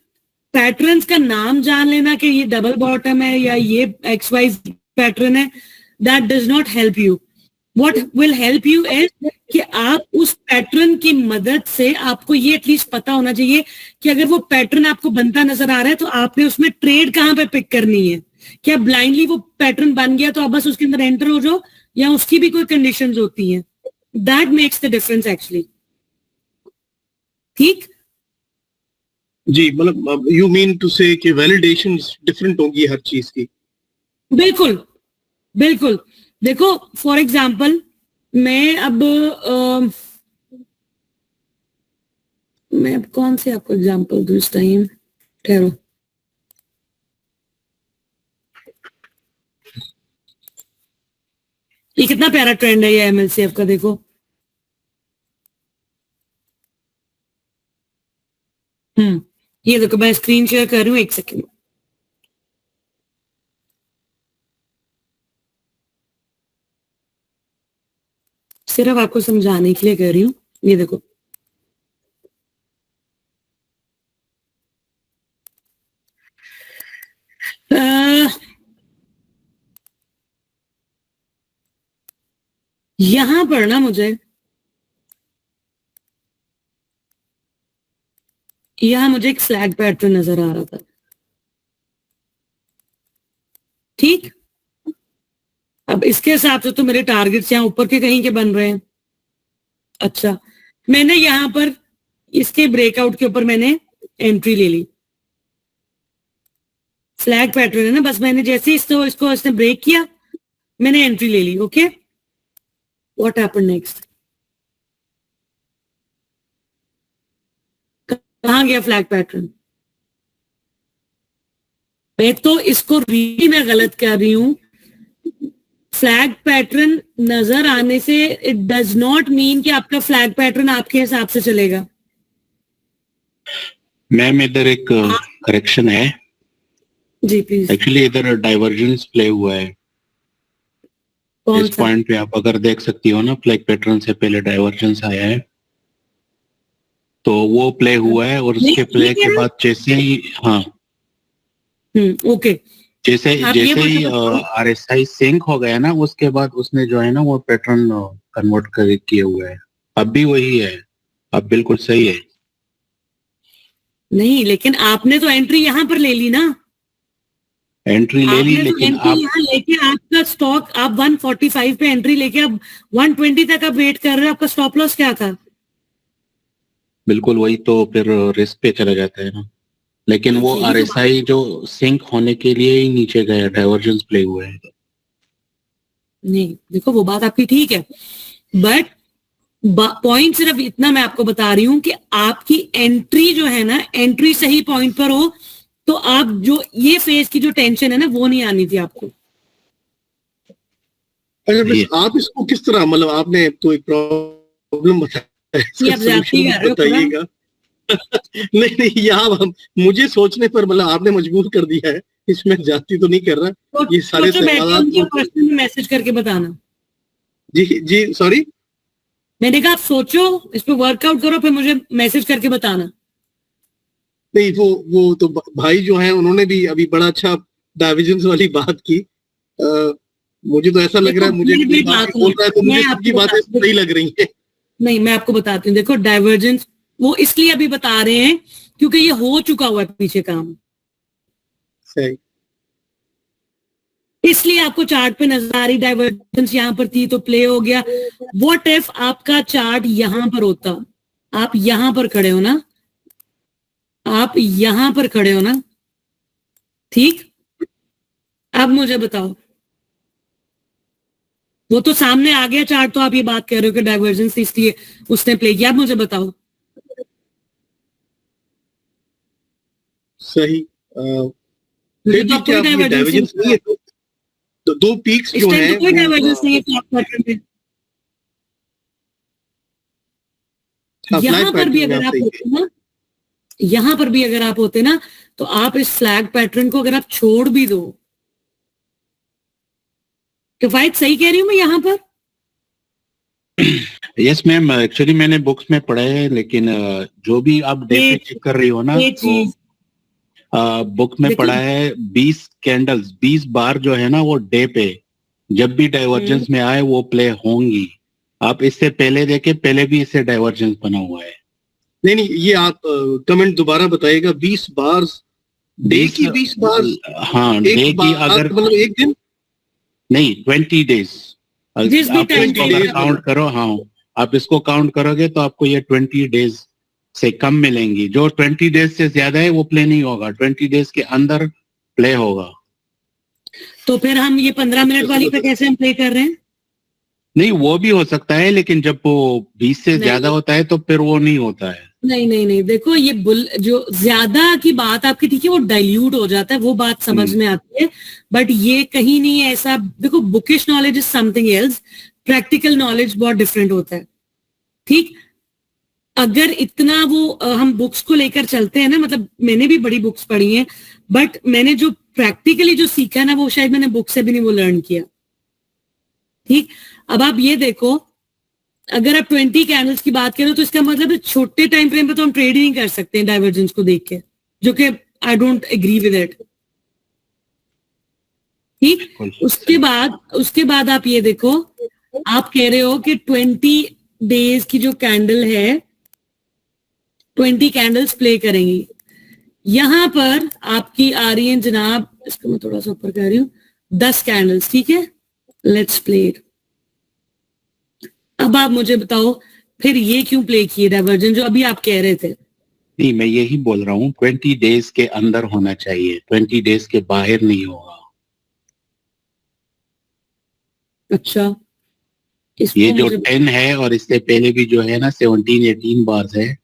पैटर्न्स का नाम जान लेना कि ये डबल बॉटम है या ये XY पैटर्न है, that does not help you. What will help you is कि आप उस पैटर्न की मदद से, आपको ये एटलीस्ट पता होना चाहिए कि अगर वो पैटर्न आपको बनता नजर आ रहा है तो आपने उसमें ट्रेड कहाँ पे पिक करनी है। क्या ब्लाइंडली वो पैटर्न बन गया तो आप बस उसके अंदर एंटर हो जाओ, या उसकी भी कोई कंडीशंस होती हैं? That makes the difference actually, ठीक। जी, मतलब यू मीन टू से कि वैलिडेशन डिफरेंट होगी हर चीज की। बिल्कुल बिल्कुल। देखो फॉर एग्जाम्पल मैं अब कौन से आपको एग्जाम्पल दूं इस टाइम, ठहरो। ये कितना प्यारा ट्रेंड है ये एमएलसीएफ का, देखो। ये देखो मैं स्क्रीन शेयर कर रही हूँ, एक सेकेंड। सिर्फ आपको समझाने के लिए कर रही हूँ, ये देखो। यहां पर ना मुझे एक फ्लैग पैटर्न नजर आ रहा था, ठीक। अब इसके हिसाब से तो मेरे टारगेट्स यहाँ ऊपर के कहीं के बन रहे हैं। अच्छा, मैंने यहां पर इसके ब्रेकआउट के ऊपर मैंने एंट्री ले ली, फ्लैग पैटर्न है ना, बस मैंने जैसे इसको इसने ब्रेक किया मैंने एंट्री ले ली। Okay, what happened next? कहां गया फ्लैग पैटर्न? मैं तो इसको रीड में गलत कर रही हूं। फ्लैग पैटर्न नजर आने से इट डज नॉट मीन कि आपका फ्लैग पैटर्न आपके हिसाब से चलेगा। मैम इधर एक करेक्शन है जी प्लीज। एक्चुअली, इधर डाइवर्जेंस प्ले हुआ है। कौन इस सा? पॉइंट पे आप अगर देख सकती हो ना, फ्लैग पैटर्न से पहले डाइवर्जेंस आया है, तो वो प्ले हुआ है और उसके प्ले के बाद जैसे ही, हाँ ओके, जैसे आप ये जैसे ही बताओ। RSI सिंक हो गया ना, उसके बाद उसने जो है ना वो पैटर्न कन्वर्ट कर किए हुए है। अब भी वही है, अब बिल्कुल सही है। नहीं, लेकिन आपने तो एंट्री यहां पर ले ली ना, एंट्री ले ली, आपने तो लेकिन एंट्री आप यहाँ लेके आपका स्टॉक आप 145 पे एंट्री लेके अब 120 तक आप वेट कर रहे हो, आपका स्टॉप लॉस क्या था? बिल्कुल वही तो फिर रिस्क पे चला जाता है ना। लेकिन वो ये तो आरएसआई जो सिंक होने के लिए ही नीचे गया, डाइवर्जेंस प्ले हुए हैं। नहीं, देखो वो बात आपकी ठीक है, बट पॉइंट सिर्फ इतना मैं आपको बता रही हूं कि आपकी एंट्री जो है ना, एंट्री सही पॉइंट पर हो तो आप जो ये फेज की जो टेंशन है ना वो नहीं आनी थी आपको। अच्छा, बस ये- आप इसको किस तरह, मतलब आपने तो एक प्रॉब्लम बताया, ये आप ज्यादती कर रहे हो थोड़ा। बताइएगा। नहीं नहीं, यहाँ मुझे सोचने पर मतलब आपने मजबूर कर दिया है, इसमें जाती तो नहीं कर रहा। तो ये सारे सोचो बैठे सवाल उनको पर्सनली मैसेज करके बताना। जी जी, सॉरी। मैंने कहा आप सोचो, इस पे वर्कआउट करो, फिर मुझे मैसेज करके बताना। नहीं, वो तो भाई जो हैं उन्होंने भी अभी बड़ा अच्छा डाइवर्जेंस वाली बात की। मुझे तो ऐसा लग रहा है, मुझे मेरी भी बात बोल रहा है तो मैं मुझे आपको सबकी बातें बताती हूँ। सही लग रही हैं। नहीं, मैं आपको बताती हूँ, देखो डाइवर्जेंस वो इसलिए अभी बता रहे हैं क्योंकि ये हो चुका हुआ है पीछे काम, सही। इसलिए आपको चार्ट पे नजर आ रही डाइवर्जेंस यहाँ पर थी तो प्ले हो गया। व्हाट इफ आपका चार्ट यहां पर होता, आप यहां पर खड़े हो ना, आप यहां पर खड़े हो ना, ठीक, अब मुझे बताओ, वो तो सामने आ गया चार्ट, तो आप ये बात कह रहे हो कि डाइवर्जेंस इसलिए उसने प्ले किया। अब मुझे बताओ, सही। मुझे तो अब कोई क्या डाइवर्जेंस डाइवर्जेंस नहीं है? तो दो पीक्स इस जो टाइम हैं तो कोई डाइवर्जेंस नहीं है फ्लैट पैटर्न में। यहां पर भी अगर आप होते ना, यहां पर भी अगर आप होते ना, तो आप इस फ्लैग पैटर्न को अगर आप छोड़ भी दो, किफायत सही कह रही हूं मैं यहां पर? यस मैम, एक्चुअली मैंने बुक्स में पढ़ा है, लेकिन जो भी आप डे पे चेक कर रही हो ना, ये तो चीज बुक में देखो, पढ़ा है 20 कैंडल्स, 20 बार जो है ना वो डे पे जब भी डाइवर्जेंस में आए वो प्ले होंगी। आप इससे पहले देखे, पहले भी इससे डाइवर्जेंस बना हुआ है। नहीं नहीं, ये आप कमेंट दोबारा बताइएगा। 20 बार डे की 20 बार? हाँ, डे एक की बार अगर मतलब एक दिन? नहीं, 20 डेज जिस भी आप टाइम इसको पे अगर days काउंट करो, हाँ आप इसको काउंट करोगे तो आपको ये 20 डेज से कम मिलेंगी। जो 20 डेज से ज्यादा है वो प्ले नहीं होगा, 20 डेज के अंदर प्ले होगा। तो फिर हम ये 15 मिनट वाली पे कैसे हम प्ले कर रहे हैं? नहीं, वो भी हो सकता है, लेकिन जब वो 20 से ज्यादा होता है तो फिर वो नहीं होता है। नहीं नहीं नहीं, देखो ये जो ज्यादा की बात आपकी ठीक है, वो डाइल्यूट हो जाता है, वो बात समझ में आती है, बट ये कहीं नहीं है ऐसा। देखो bookish knowledge is something else, practical knowledge बहुत डिफरेंट होता है, ठीक। अगर इतना वो हम बुक्स को लेकर चलते हैं ना, मतलब मैंने भी बड़ी बुक्स पढ़ी हैं, बट मैंने जो प्रैक्टिकली जो सीखा ना, वो शायद मैंने बुक से भी नहीं वो लर्न किया, ठीक। अब आप ये देखो, अगर आप 20 कैंडल्स की बात करें तो इसका मतलब छोटे टाइम फ्रेम पे तो हम ट्रेड ही नहीं कर सकते हैं डाइवर्जेंस को देख के, जो कि I don't agree with it, ठीक। उसके बाद आप ये देखो, आप कह रहे हो कि 20 डेज की जो कैंडल है 20 कैंडल्स प्ले करेंगी। यहां पर आपकी आ रही है जनाब, इसको मैं थोड़ा सा ऊपर कर रही हूँ, 10 कैंडल्स, ठीक है, लेट्स प्ले इट। अब आप मुझे बताओ फिर ये क्यों प्ले किए डाइवर्जेंस, जो अभी आप कह रहे थे? नहीं, मैं यही बोल रहा हूँ 20 डेज के अंदर होना चाहिए, 20 डेज के बाहर नहीं होगा। अच्छा, ये जो 10 है और इससे पहले भी जो है ना 17-18 बार है,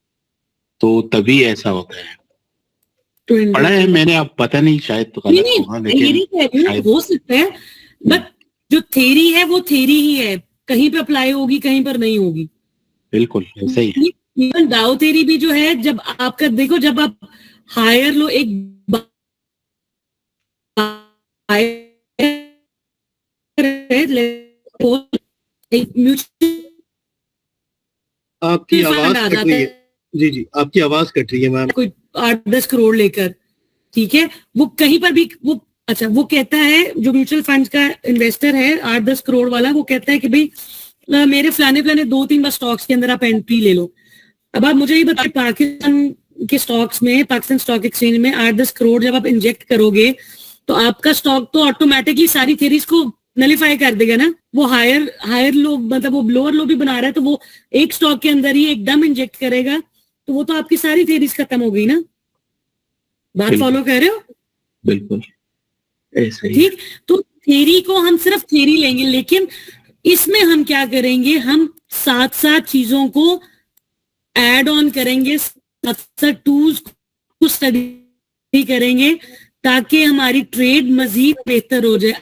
तो तभी ऐसा होता है। पढ़ा है मैंने, अब पता नहीं, शायद तो गलत होगा, ये नहीं कह रही हूँ, हो सकता है, बट जो थ्योरी है वो थ्योरी ही है, कहीं पे अप्लाई होगी कहीं पर नहीं होगी। बिल्कुल ऐसा ही है। इवन डाउ थ्योरी भी जो है, जब आपका देखो, जब आप हायर लो एक आपकी आवाज कट रही है। जी जी, आपकी आवाज कट रही है मैम। कोई 8-10 करोड़ लेकर, ठीक है, वो कहीं पर भी वो, अच्छा, वो कहता है जो म्यूचुअल फंड्स का इन्वेस्टर है 8-10 करोड़ वाला, वो कहता है कि भाई मेरे फलाने 2-3 बार स्टॉक्स के अंदर आप एंट्री ले लो। अब आप मुझे ये बताइए, पाकिस्तान के स्टॉक्स में, पाकिस्तान स्टॉक एक्सचेंज में 8-10 करोड़ जब आप इंजेक्ट करोगे तो आपका स्टॉक तो ऑटोमेटिकली सारी थ्योरीज को नलीफाई कर देगा ना। वो हायर लो, मतलब वो लोअर लो भी बना रहा है, तो वो एक स्टॉक के अंदर ही एकदम इंजेक्ट करेगा, तो वो तो आपकी सारी थ्योरीज खत्म हो गई ना। बात बिल्कुल। फॉलो कर रहे हो? बिल्कुल ऐसे ही। ठीक, तो थ्योरी को हम सिर्फ थ्योरी लेंगे, लेकिन इसमें हम क्या करेंगे, हम साथ साथ चीजों को ऐड ऑन करेंगे, साथ साथ टूल्स को स्टडी करेंगे ताकि हमारी ट्रेड मजीद बेहतर हो जाए।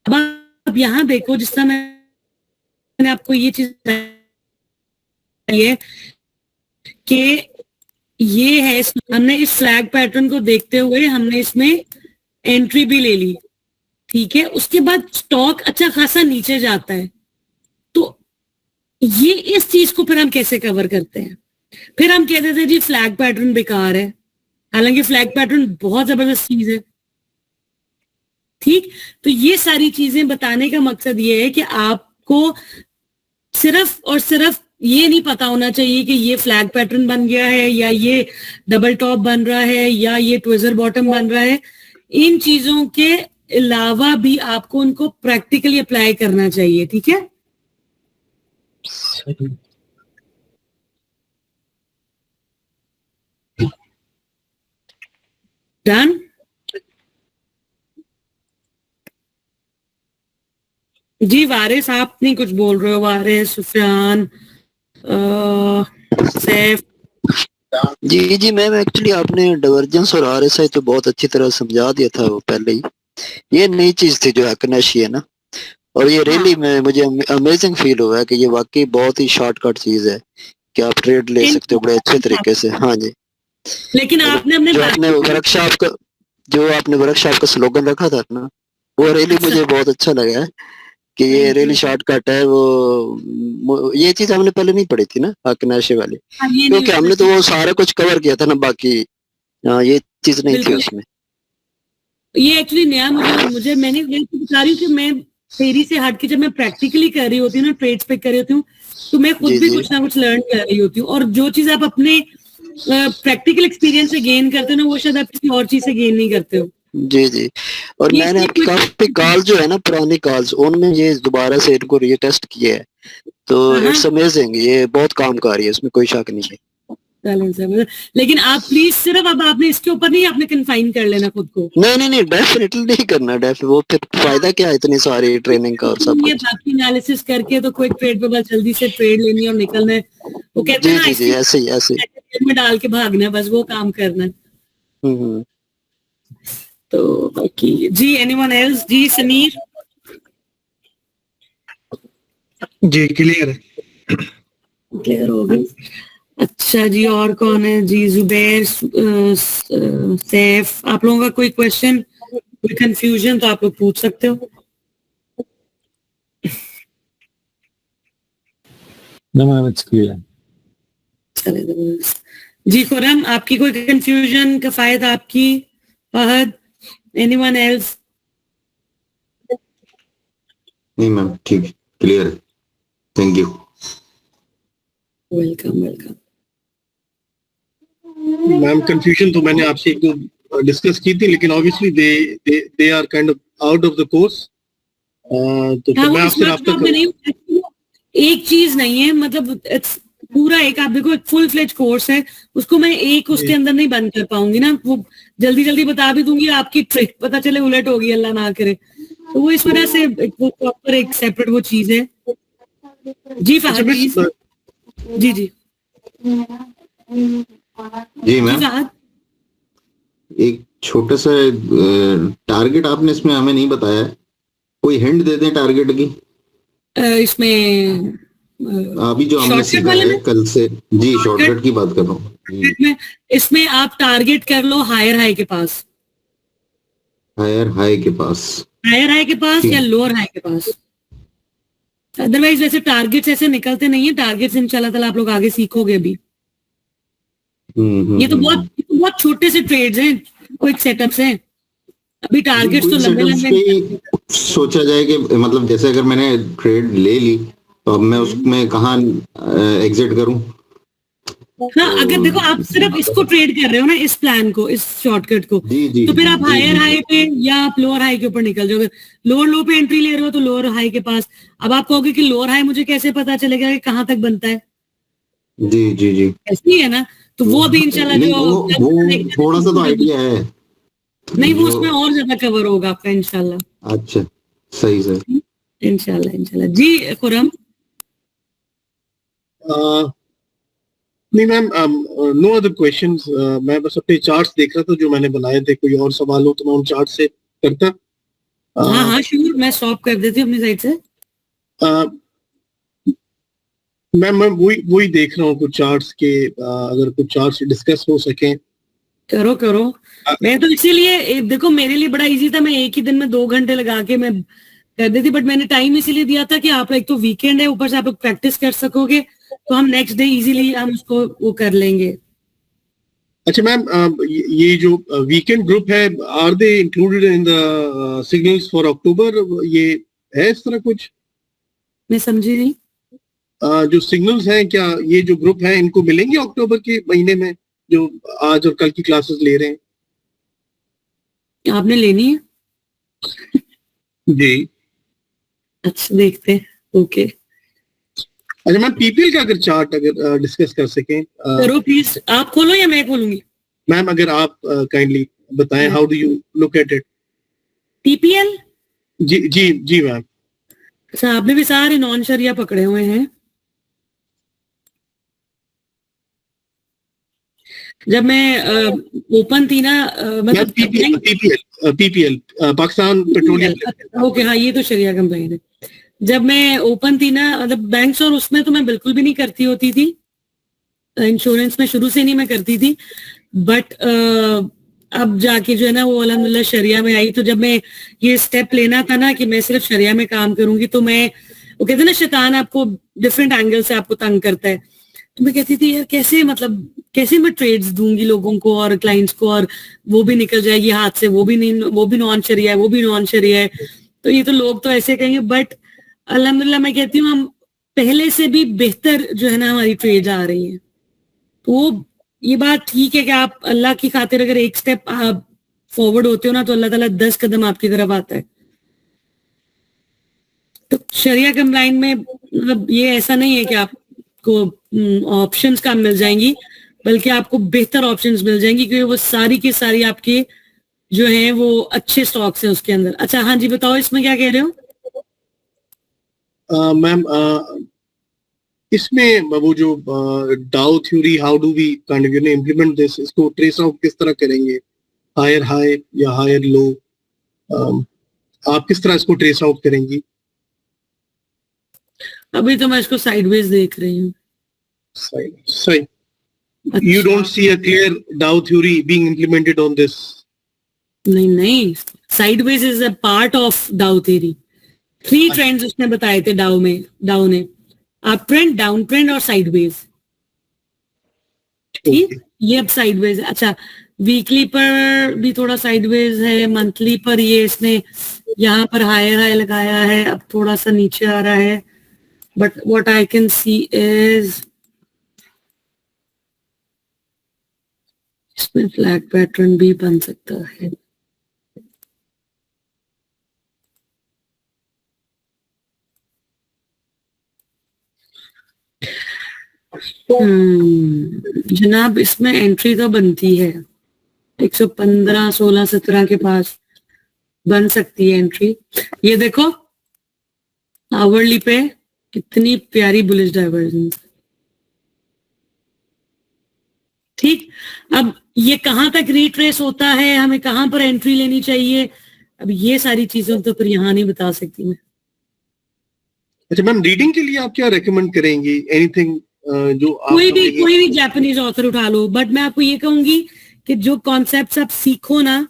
अब आप यहाँ देखो, जिस तरह मैंने आपको ये चीज बताई है कि ये है, हमने इस फ्लैग पैटर्न को देखते हुए हमने इसमें एंट्री भी ले ली, ठीक है, उसके बाद स्टॉक अच्छा खासा नीचे जाता है, तो ये इस चीज को फिर हम कैसे कवर करते हैं? फिर हम कहते थे जी फ्लैग पैटर्न बेकार है, हालांकि फ्लैग पैटर्न बहुत जबरदस्त चीज है। ठीक, तो ये सारी चीजें बताने का मकसद ये है कि आपको सिर्फ और सिर्फ ये नहीं पता होना चाहिए कि ये फ्लैग पैटर्न बन गया है या ये डबल टॉप बन रहा है या ये ट्विजर बॉटम बन रहा है। इन चीजों के अलावा भी आपको उनको प्रैक्टिकली अप्लाई करना चाहिए, ठीक है? सही। डन? जी वारिस, आप नहीं कुछ बोल रहे हो? वारिस, सुफियान, सैफ। जी जी मैम, एक्चुअली आपने डाइवर्जेंस और आरएसआई तो बहुत अच्छी तरह समझा दिया था वो पहले ही। ये नई चीज थी जो हैकनेशी है ना, और ये रियली में मुझे अमेजिंग फील हुआ है कि ये वाकई बहुत ही शॉर्टकट चीज है कि आप ट्रेड ले सकते हो बड़े अच्छे तरीके से। हाँ जी, लेकिन आपने अपने जो आपने वर्कशॉप का स्लोगन रखा था ना, वो रियली मुझे बहुत अच्छा लगा है कि ये रियली शॉर्टकट है। वो ये चीज हमने पहले नहीं पढ़ी थी ना हैकनेशी वाली, क्योंकि हमने तो वो सारा कुछ कवर किया था ना, बाकी ये चीज नहीं थी उसमें। ये एक्चुअली नया मुझे मैंने ये बता रही हूँ कि मैं थ्योरी से हट के जब मैं प्रैक्टिकली कर रही होती हूँ ना, ट्रेड्स पे कर रही होती हूँ, तो मैं खुद भी कुछ ना कुछ लर्न कर रही होती हूँ, और जो चीज आप अपने प्रैक्टिकल एक्सपीरियंस से गेन करते हो ना, वो शायद आप किसी और चीज से गेन नहीं करते हो। जी जी, और मैंने आपकी काफी कॉल जो है ना, पुरानी कॉल्स, उनमें ये दोबारा से इनको रीटेस्ट किया है, तो इट्स अमेजिंग, ये बहुत काम कर रही है, इसमें कोई शक नहीं है। लेकिन आप प्लीज सिर्फ अब आपने इसके ऊपर नहीं आपने कन्फाइन कर लेना खुद को। नहीं डेफिनेटली नहीं करना, वो फिर फायदा क्या है इतनी सारी ट्रेनिंग का और सब ये कुछ। बाकी एनालिसिस करके तो क्विक ट्रेड पे बस जल्दी से ट्रेड लेनी और निकलना है, वो कहते हैं ना जी ऐसे ही में डाल के भागना है, बस वो काम करना है। तो बाकी जी एनीवन एल्स? जी समीर? जी क्लियर है, क्लियर हो गई। अच्छा जी, और कौन है जी? जुबैर, सैफ, आप लोगों का कोई क्वेश्चन, कोई कंफ्यूजन तो आप लोग पूछ सकते हो। No, ma'am, it's clear. चले जी, खुरम, आपकी कोई कंफ्यूजन? कफायत आपकी? Fahad, anyone else? नहीं मैम, ठीक, क्लियर है, thank you. Welcome welcome. Ma'am confusion तो मैंने आपसे एक दो डिस्कस की थी, लेकिन obviously they are kind of out of the course, तो फिर मैं आपसे राब्ता करूं। एक चीज नहीं है, मतलब पूरा एक, आप देखो, एक फुल फ्लेज कोर्स है, उसको मैं एक उसके अंदर नहीं बंद कर पाऊंगी ना, वो जल्दी जल्दी बता भी दूंगी, आपकी ट्रिक पता चले उलट होगी, अल्लाह ना करे, तो वो इस वजह से वो प्रॉपर एक सेपरेट वो चीज है। जी फहद प्लीज। जी जी जी मैम, एक छोटा सा टारगेट आपने इसमें हमें नहीं बताया है, कोई हिंट दे दें टारगेट की इसमें। अभी जो हमने सीखा है कल से। जी शॉर्टकट की बात कर रहा हूँ। इसमें आप टारगेट कर लो हायर हाई के पास, हायर हाई के पास, हायर हाई के पास या लोअर हाई के पास। अदरवाइज वैसे टारगेट्स ऐसे निकलते नहीं है, टारगेट्स इंशाल्लाह ताला आप लोग आगे सीखोगे अभी। ये तो बहुत छोटे से ट्रेड्स हैं, क्विक सेटअप्स हैं, अभी टारगेट्स तो लंबे लंबे। सोचा जाए कि मतलब जैसे अगर मैंने ट्रेड ले ली तो अब मैं उसमें कहाँ एग्जिट करूं? हाँ, अगर देखो आप सिर्फ इसको ट्रेड कर रहे हो ना, इस प्लान को, इस शॉर्टकट को, तो फिर आप हायर हाई पे या आप लोअर हाई के ऊपर निकल जाओगे। लोअर लो पे एंट्री ले रहे हो तो लोअर हाई के पास। अब आप कहोगे कि लोअर हाई मुझे कैसे पता चलेगा कि कहाँ तक बनता है? जी जी जी। ऐसी है ना, तो वो अभी इंशाल्लाह नहीं, जो वो थोड़ा सा तो आइडिया है। नहीं, वो जो उसमें और ज्यादा कवर होगा आपका इंशाल्लाह। अच्छा, सही सही। इंशाल्लाह इंशाल्लाह जी। खुरम, नहीं मैम, नो अदर क्वेश्चंस। मैं बस अपने चार्ट्स देख रहा था जो मैंने बनाए थे, कोई और सवाल हो तो मैं उन चार्ट से करता। हाँ अ, हाँ श्योर, मैं स्टॉप कर देती हूँ अपनी साइड से। अ, मैं वही वही देख रहा हूँ कुछ चार्ट्स के, अगर कुछ चार्ट्स डिस्कस हो सके। करो करो। अ, मैं तो इसीलिए देखो मेरे लिए बड़ा इजी था, मैं एक ही दिन में 2 घंटे लगा के मैं कर देती, बट मैंने टाइम इसीलिए दिया था कि आप एक तो वीकेंड है, ऊपर से आप लोग प्रैक्टिस कर सकोगे, तो हम नेक्स्ट डे इजीली हम उसको वो कर लेंगे। अच्छा मैम, ये जो वीकेंड ग्रुप है, are they included in the signals for October? ये है इस तरह कुछ? मैं समझी नहीं। जो सिग्नल्स हैं, क्या ये जो ग्रुप है इनको मिलेंगे अक्टूबर के महीने में, जो आज और कल की क्लासेस ले रहे हैं? आपने लेनी है? जी। अच्छा देखते हैं, ओके। अच्छा मैम, पीपीएल का अगर चार्ट अगर डिस्कस कर सकें, करो प्लीज, आप खोलो या मैं खोलूंगी? मैम अगर आप काइंडली बताएं, how do you look at it? PPL? जी जी जी मैम। अच्छा, आपने भी सारे नॉन शरिया पकड़े हुए हैं। जब मैं ओपन थी ना, मैम मतलब PPL bank, PPL PPL Pakistan petroleum limited. Okay हाँ, ये तो शरिया कंप्लेन है। जब मैं ओपन थी ना, मतलब बैंक्स और उसमें तो मैं बिल्कुल भी नहीं करती होती थी, इंश्योरेंस में शुरू से नहीं मैं करती थी, बट अब जाके जो है ना वो अल्हम्दुलिल्लाह शरिया में आई, तो जब मैं ये स्टेप लेना था ना कि मैं सिर्फ शरिया में काम करूंगी, तो मैं, वो कहते हैं ना शैतान आपको डिफरेंट एंगल से आपको तंग करता है, तो मैं कहती थी यार कैसे, मतलब कैसे मैं ट्रेड्स दूंगी लोगों को और क्लाइंट्स को, और वो भी निकल जाएगी हाथ से, वो भी नहीं, वो भी नॉन शरिया है, वो भी नॉन शरिया है, तो ये तो लोग तो ऐसे कहेंगे, बट अल्हम्दुलिल्लाह मैं कहती हूँ हम पहले से भी बेहतर जो है ना हमारी ट्रेड आ रही है। तो ये बात ठीक है कि आप अल्लाह की खातिर अगर एक स्टेप आप फॉरवर्ड होते हो ना, तो अल्लाह ताला 10 कदम आपकी तरफ आता है। तो शरिया कंप्लाइन में मतलब ये ऐसा नहीं है कि आपको ऑप्शंस कम मिल जाएंगी, बल्कि आपको बेहतर ऑप्शंस मिल जाएंगी, क्योंकि वो सारी की सारी आपके जो है वो अच्छे स्टॉक्स हैं उसके अंदर। अच्छा हाँ जी, बताओ इसमें क्या कह रहे हो? मैम, इसमें वो जो Dow theory, how do we kind of implement this, इसको ट्रेस आउट किस तरह करेंगे? हायर हाई या हायर लो, आप किस तरह इसको ट्रेस आउट करेंगी? अभी तो मैं इसको साइडवेज देख रही हूँ। सही सही। You अच्छा, don't see a clear Dow theory being implemented on this. नहीं नहीं, sideways is a part of डाउ थ्योरी। 3 ट्रेंड्स उसने बताए थे डाउ में, डाउ ने अप ट्रेंड, डाउन ट्रेंड और साइडवेज। ठीक, Okay. ये अब साइडवेज है। अच्छा, वीकली पर भी थोड़ा साइडवेज है, मंथली पर ये इसने यहाँ पर हायर हाई लगाया है, अब थोड़ा सा नीचे आ रहा है, but what I can see is इसमें फ्लैग पैटर्न भी बन सकता है। जनाब इसमें एंट्री तो बनती है 115, 16, 17 के पास बन सकती है एंट्री। ये देखो आवरली पे कितनी प्यारी बुलिश डाइवर्जेंस। ठीक, अब ये कहां तक रिट्रेस होता है, हमें कहां पर एंट्री लेनी चाहिए, अब ये सारी चीजों तो फिर यहाँ नहीं बता सकती मैं। अच्छा मैम, रीडिंग के लिए आप क्या रेकमेंड करेंगी? एनीथिंग जो आप समझेंगे? कोई भी जापानीज ऑथर उठा लो, बट मैं आपको ये कहूंगी कि जो कॉन्सेप्ट्स आप सीखो ना,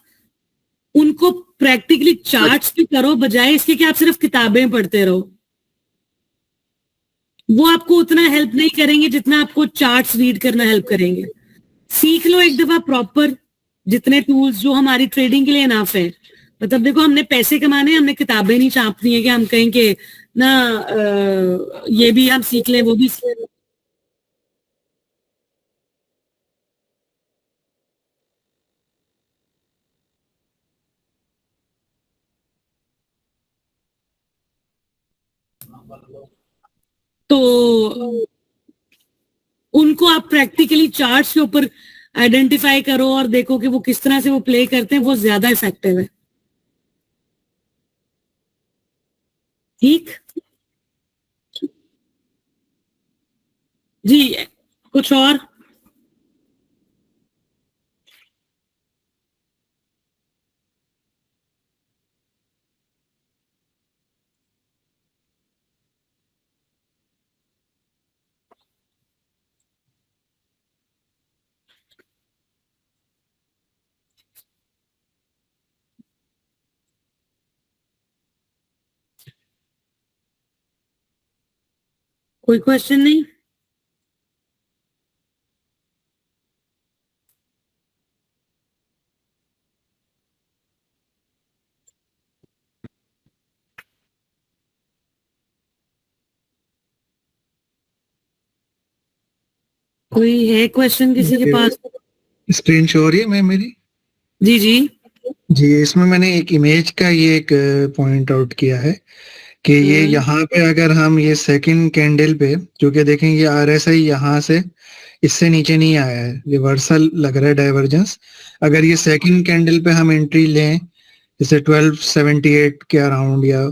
उनको प्रैक्टिकली चार्ट्स पे करो, बजाय इसके कि आप सिर्फ किताबें पढ़ते रहो। वो आपको उतना हेल्प नहीं करेंगे जितना आपको चार्ट्स रीड करना हेल्प करेंगे। सीख लो एक दफा प्रॉपर, जितने टूल्स जो हमारी ट्रेडिंग के लिए इनफ है। मतलब देखो हमने पैसे कमाने, हमने किताबें नहीं छापनी है कि हम कहें कि ना ये भी हम सीख लें वो भी सीख लें। तो उनको आप प्रैक्टिकली चार्ट्स के ऊपर आइडेंटिफाई करो और देखो कि वो किस तरह से वो प्ले करते हैं, वो ज्यादा इफेक्टिव है। ठीक जी, कुछ और? कोई क्वेश्चन नहीं? कोई है क्वेश्चन किसी के पास? स्क्रीन शो हो रही है मैम मेरी? जी जी जी, इसमें मैंने एक इमेज का ये एक पॉइंट आउट किया है कि ये यहाँ पे अगर हम ये सेकंड कैंडल पे जो कि देखेंगे RSI यहाँ से इससे नीचे नहीं आया है, रिवर्सल लग रहा है डाइवर्जेंस। अगर ये सेकंड कैंडल पे हम एंट्री लें जैसे 1278 के अराउंड या,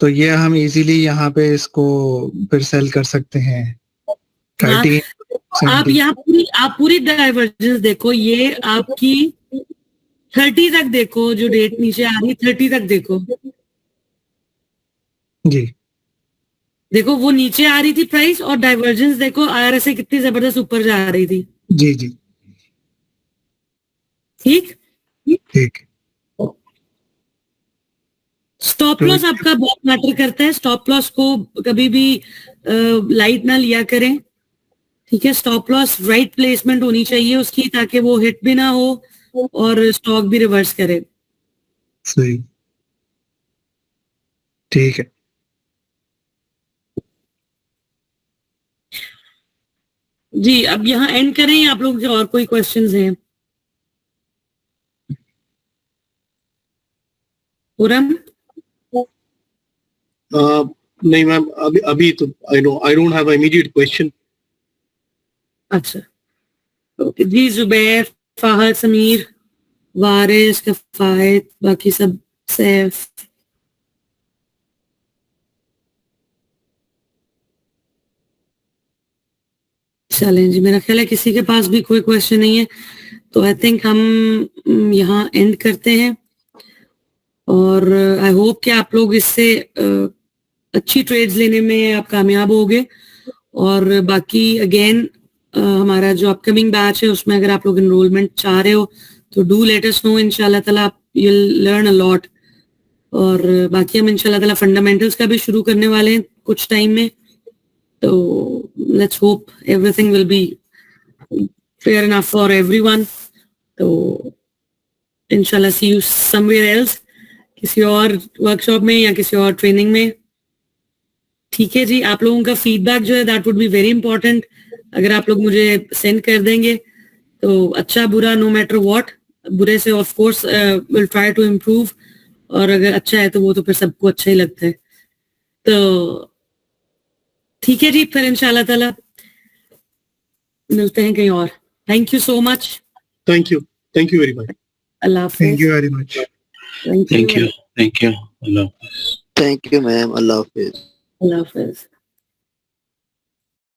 तो ये हम इजीली यहाँ पे इसको फिर सेल कर सकते हैं 30 आप यहाँ आप पूरी डाइवर्जेंस देखो, ये आपकी 30 तक देखो, जो डेट नीचे आ रही है 30 तक देखो। जी देखो वो नीचे आ रही थी प्राइस, और डाइवर्जेंस देखो IRSI कितनी जबरदस्त ऊपर जा रही थी। जी जी ठीक ठीक। स्टॉप लॉस आपका बहुत मैटर करता है, स्टॉप लॉस को कभी भी लाइट ना लिया करें। ठीक है, स्टॉप लॉस राइट प्लेसमेंट होनी चाहिए उसकी, ताकि वो हिट भी ना हो और स्टॉक भी रिवर्स करे। सही, ठीक है। जी, अब यहाँ एंड करें या आप लोगों के और कोई क्वेश्चंस हैं? पूरम? नहीं मैम, अभी तो I don't have immediate question. अच्छा, ओके जी। जुबैर, फाहद, समीर, वारिस, कफायत, बाकी सब, सैफ। चलें जी, मेरा ख्याल है किसी के पास भी कोई क्वेश्चन नहीं है, तो आई थिंक हम यहाँ एंड करते हैं। और आई होप कि आप लोग इससे अच्छी ट्रेड्स लेने में आप कामयाब होगे। और बाकी अगेन हमारा जो अपकमिंग बैच है उसमें अगर आप लोग एनरोलमेंट चाह रहे हो तो डू लेट अस नो, इंशाल्लाह ताला you will learn a lot. और बाकी हम इंशाल्लाह ताला फंडामेंटल्स का भी शुरू करने वाले हैं कुछ टाइम में, तो let's hope everything will be fair enough for everyone. तो इंशाल्लाह सी यू समवेयर एल्स, किसी और वर्कशॉप में या किसी और ट्रेनिंग में। ठीक है जी, आप लोगों का फीडबैक जो है that would be very important. अगर आप लोग मुझे सेंड कर देंगे तो अच्छा बुरा नो मैटर व्हाट, बुरे से of course will try to improve, और अगर अच्छा है तो वो तो फिर सबको अच्छा ही लगता है। तो ठीक है जी, फिर इंशाल्लाह ताला मिलते हैं कहीं और। Thank you so much. Thank you very much. Allah Hafiz. Thank you very much. Thank you Allah Hafiz. Thank you ma'am, Allah Hafiz. Allah Hafiz.